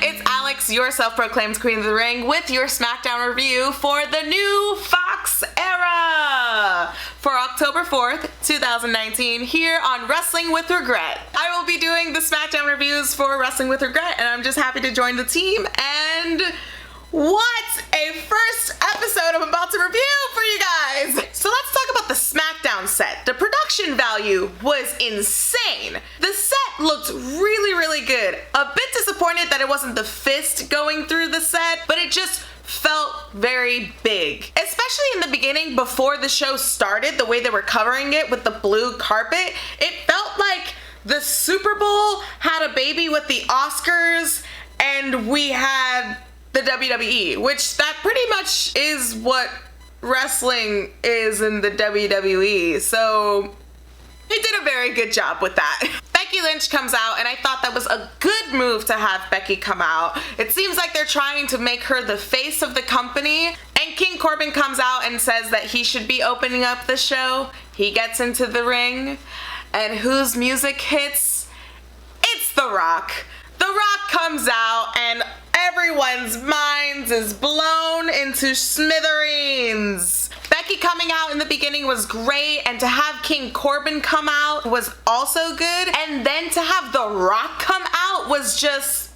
it's Alex, your self-proclaimed queen of the ring, with your SmackDown review for the new Fox era for October 4th, 2019, here on Wrestling with Regret. I will be doing the SmackDown reviews for Wrestling with Regret, and I'm just happy to join the team, and what a first episode I'm about to review for you guys! So let's talk about the Smackdown set. The production value was insane. The set looked really good. A bit disappointed that it wasn't the fist going through the set, but it just felt very big. Especially in the beginning, before the show started, the way they were covering it with the blue carpet, it felt like the Super Bowl had a baby with the Oscars and we had the WWE, which that pretty much is what wrestling is in the WWE, so they did a very good job with that. Becky Lynch comes out, and I thought that was a good move to have Becky come out. It seems like they're trying to make her the face of the company, and King Corbin comes out and says that he should be opening up the show. He gets into the ring, and whose music hits? It's The Rock. The Rock comes out, and everyone's minds is blown into smithereens. Becky coming out in the beginning was great, and to have King Corbin come out was also good, and then to have The Rock come out was just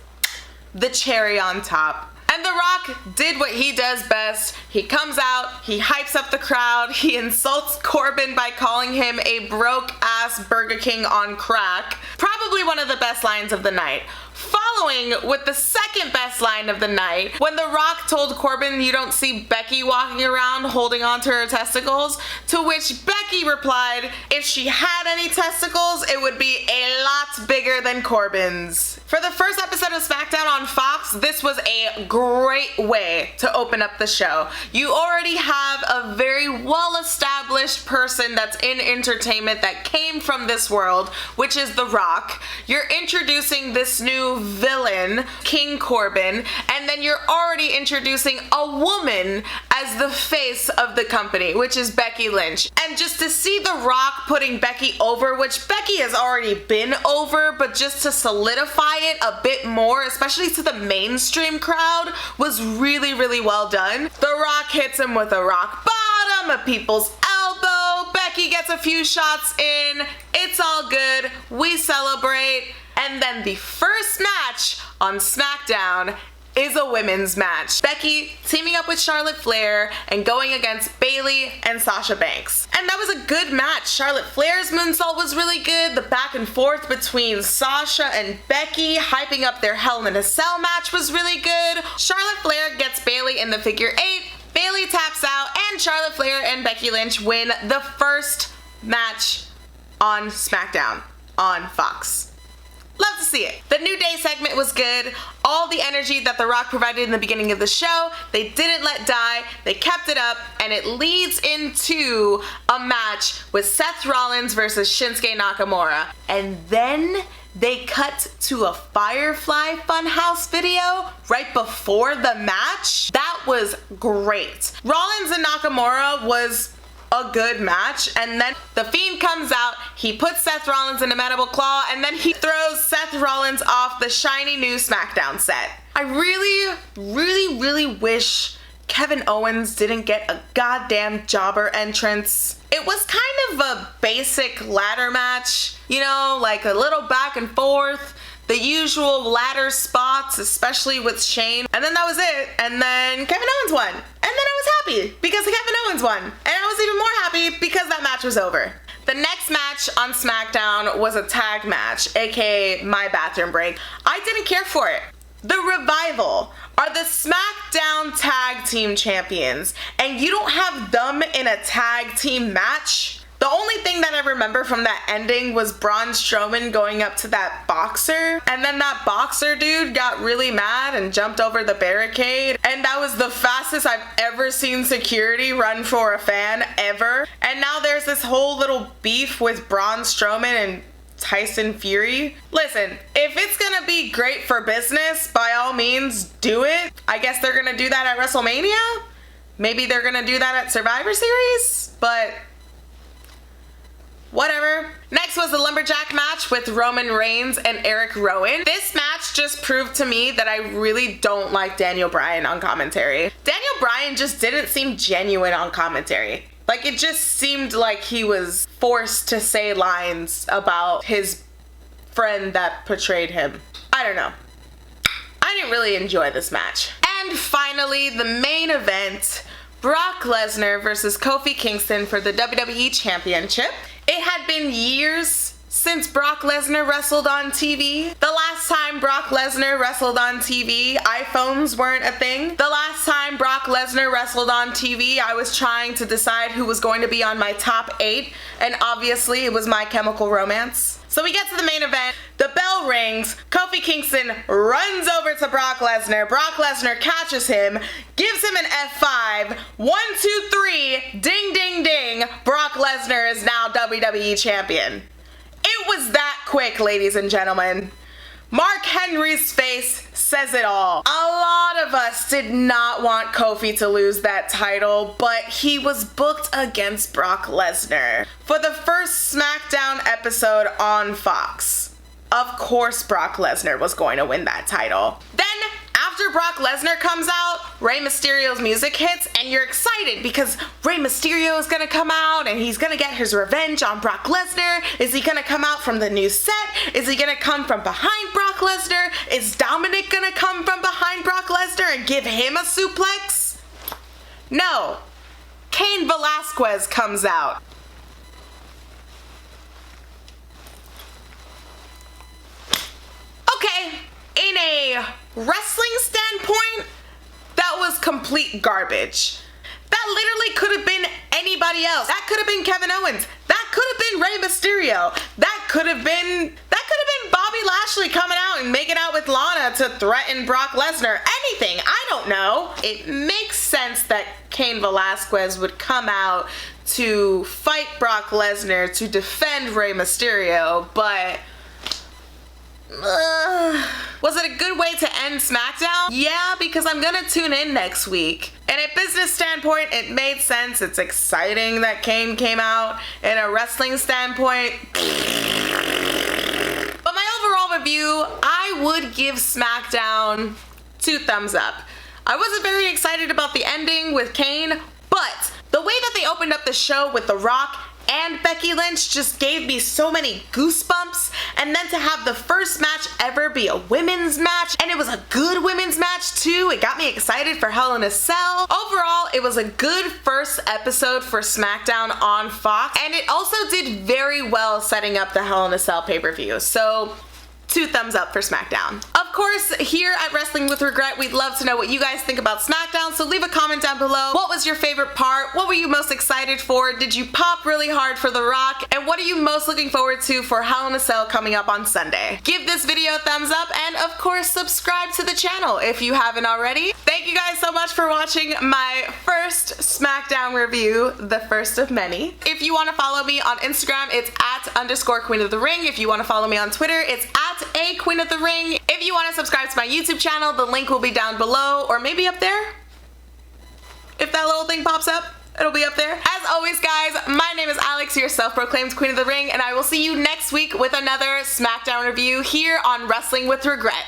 the cherry on top. And The Rock did what he does best. He comes out, he hypes up the crowd, he insults Corbin by calling him a broke-ass Burger King on crack. Probably one of the best lines of the night. Following with the second best line of the night, when The Rock told Corbin you don't see Becky walking around holding onto her testicles, to which Becky replied, if she had any testicles, it would be a lot bigger than Corbin's. For the first episode of SmackDown on Fox, this was a great way to open up the show. You already have a very well-established person that's in entertainment that came from this world, which is The Rock. You're introducing this new villain, King Corbin, and then you're already introducing a woman as the face of the company, which is Becky Lynch. And just to see The Rock putting Becky over, which Becky has already been over, but just to solidify it a bit more, especially to the mainstream crowd, was really well done. The Rock hits him with a rock bottom, a people's elbow, Becky gets a few shots in, it's all good, we celebrate. And then the first match on SmackDown is a women's match. Becky teaming up with Charlotte Flair and going against Bayley and Sasha Banks. And that was a good match. Charlotte Flair's moonsault was really good. The back and forth between Sasha and Becky hyping up their Hell in a Cell match was really good. Charlotte Flair gets Bayley in the figure 8. Bayley taps out, and Charlotte Flair and Becky Lynch win the first match on SmackDown on Fox. Love to see it. The New Day segment was good. All the energy that The Rock provided in the beginning of the show, they didn't let die. They kept it up, and it leads into a match with Seth Rollins versus Shinsuke Nakamura. And then they cut to a Firefly Funhouse video right before the match. That was great. Rollins and Nakamura was a good match, and then The Fiend comes out, he puts Seth Rollins in a mandible claw, and then he throws Seth Rollins off the shiny new SmackDown set. I really wish Kevin Owens didn't get a goddamn jobber entrance. It was kind of a basic ladder match, you know, like a little back and forth, the usual ladder spots, especially with Shane, and then that was it, and then Kevin Owens won. And then I was happy because Kevin Owens won, and I was even more happy because that match was over. The next match on SmackDown was a tag match, aka my bathroom break. I didn't care for it. The Revival are the SmackDown Tag Team Champions, and you don't have them in a tag team match? The only thing that I remember from that ending was Braun Strowman going up to that boxer, and then that boxer dude got really mad and jumped over the barricade, and that was the fastest I've ever seen security run for a fan ever. And now there's this whole little beef with Braun Strowman and Tyson Fury. Listen, if it's gonna be great for business, by all means do it. I guess they're gonna do that at WrestleMania. Maybe they're gonna do that at Survivor Series, but whatever. Next was the lumberjack match with Roman Reigns and Eric Rowan. This match just proved to me that I really don't like Daniel Bryan on commentary. Daniel Bryan just didn't seem genuine on commentary. Like, it just seemed like he was forced to say lines about his friend that portrayed him. I don't know. I didn't really enjoy this match. And finally, the main event, Brock Lesnar versus Kofi Kingston for the WWE Championship. It had been years since Brock Lesnar wrestled on TV. The last time Brock Lesnar wrestled on TV, iPhones weren't a thing. The last time Brock Lesnar wrestled on TV, I was trying to decide who was going to be on my top 8, and obviously it was My Chemical Romance. So we get to the main event, the bell rings, Kofi Kingston runs over to Brock Lesnar, Brock Lesnar catches him, gives him an F5, 1, 2, 3, ding, ding, ding, Brock Lesnar is now WWE Champion. It was that quick, ladies and gentlemen. Mark Henry's face says it all. A lot of us did not want Kofi to lose that title, but he was booked against Brock Lesnar for the first Smackdown episode on Fox. Of course Brock Lesnar was going to win that title. Then, after Brock Lesnar comes out, Rey Mysterio's music hits, and you're excited because Rey Mysterio is gonna come out and he's gonna get his revenge on Brock Lesnar. Is he gonna come out from the new set? Is he gonna come from behind Brock Lesnar? Is Dominic gonna come from behind Brock Lesnar and give him a suplex? No. Cain Velasquez comes out. Okay, in a wrestling standpoint, that was complete garbage. That literally could have been anybody else. That could have been Kevin Owens. That could have been Rey Mysterio. That could have been Bobby Lashley coming out and making out with Lana to threaten Brock Lesnar. Anything, I don't know. It makes sense that Cain Velasquez would come out to fight Brock Lesnar to defend Rey Mysterio, but was it a good way to end SmackDown? Yeah, because I'm gonna tune in next week. And a business standpoint, it made sense. It's exciting that Cain came out. In a wrestling standpoint, but my overall review, I would give SmackDown 2 thumbs up. I wasn't very excited about the ending with Cain, but the way that they opened up the show with The Rock and Becky Lynch just gave me so many goosebumps, and then to have the first match ever be a women's match, and it was a good women's match too. It got me excited for Hell in a Cell. Overall, it was a good first episode for SmackDown on Fox, and it also did very well setting up the Hell in a Cell pay-per-view. So 2 thumbs up for SmackDown. Of course, here at Wrestling with Regret, we'd love to know what you guys think about SmackDown, so leave a comment down below. What was your favorite part? What were you most excited for? Did you pop really hard for The Rock? And what are you most looking forward to for Hell in a Cell coming up on Sunday? Give this video a thumbs up, and of course, subscribe to the channel if you haven't already. Thank you guys so much for watching my first SmackDown review, the first of many. If you want to follow me on Instagram, it's @_QueenOfTheRing. If you want to follow me on Twitter, it's @AQueenOfTheRing. If you want to subscribe to my YouTube channel, the link will be down below, or maybe up there. If that little thing pops up, it'll be up there. As always, guys, my name is Alex, your self-proclaimed Queen of the Ring, and I will see you next week with another SmackDown review here on Wrestling with Regret.